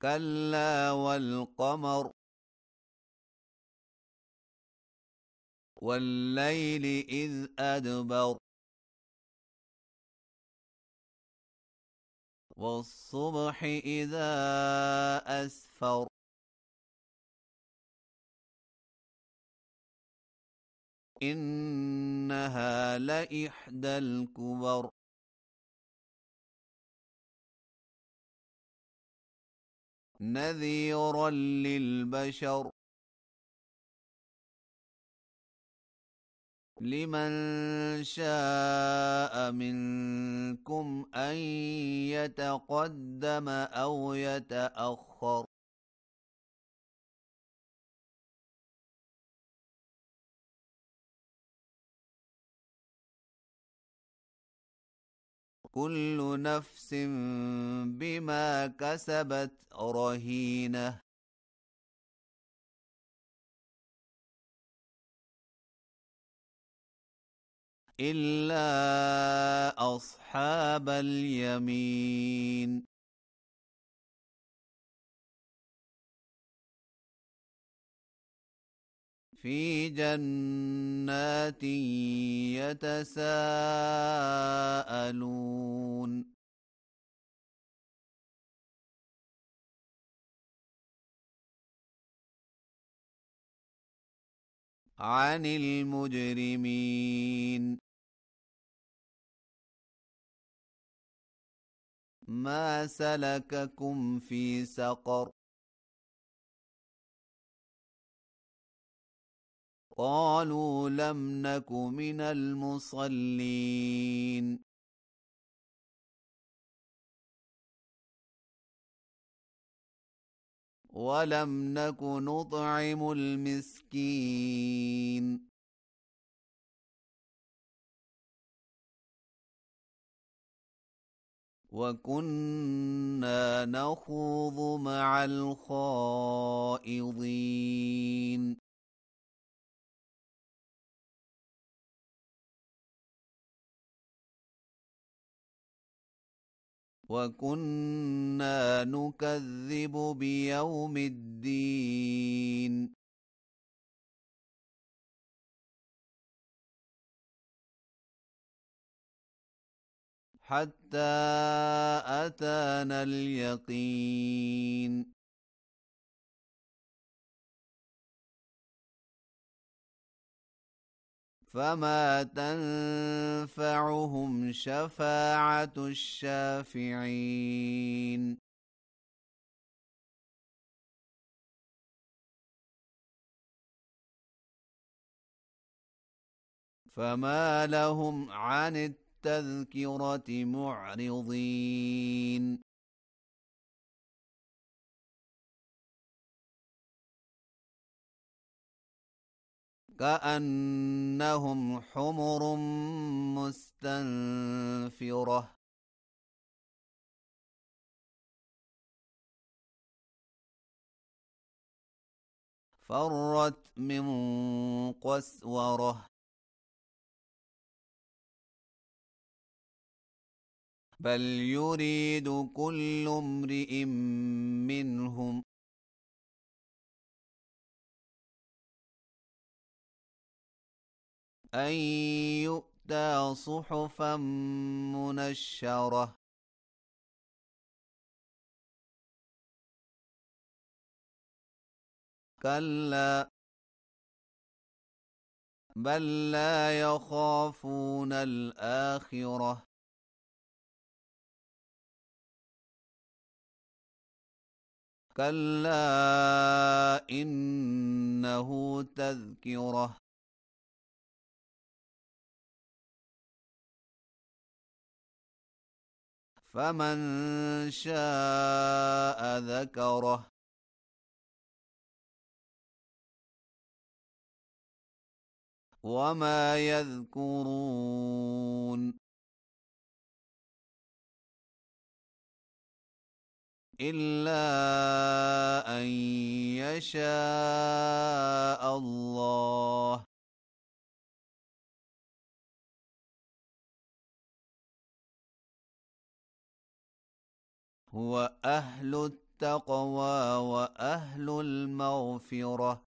كلا والقمر والليل إذ أدبر والصبح إذا أسفر إنها لإحدى الكبر نذيرا للبشر لمن شاء منكم أن يتقدم أو يتأخر كل نفس بما كسبت رهينة إلا أصحاب اليمين في جنات يتساءلون عن المجرمين ما سلككم في سقر قالوا لم نك من المصلين ولم نك نطعم المسكين وكنا نخوض مع الخائضين وكنا نكذب بيوم الدين حتى أتانا اليقين فما تنفعهم شفاعة الشافعين فما لهم عن التذكرة معرضين كأنهم حمر مستنفرة فرت من قسورة بل يريد كل امرئ منهم أن يؤتى صحفا منشرة كلا بل لا يخافون الآخرة كلا إنه تذكرة فمن شاء ذكره وما يذكرون إلا أن يشاء الله هو أهل التقوى وأهل المغفرة.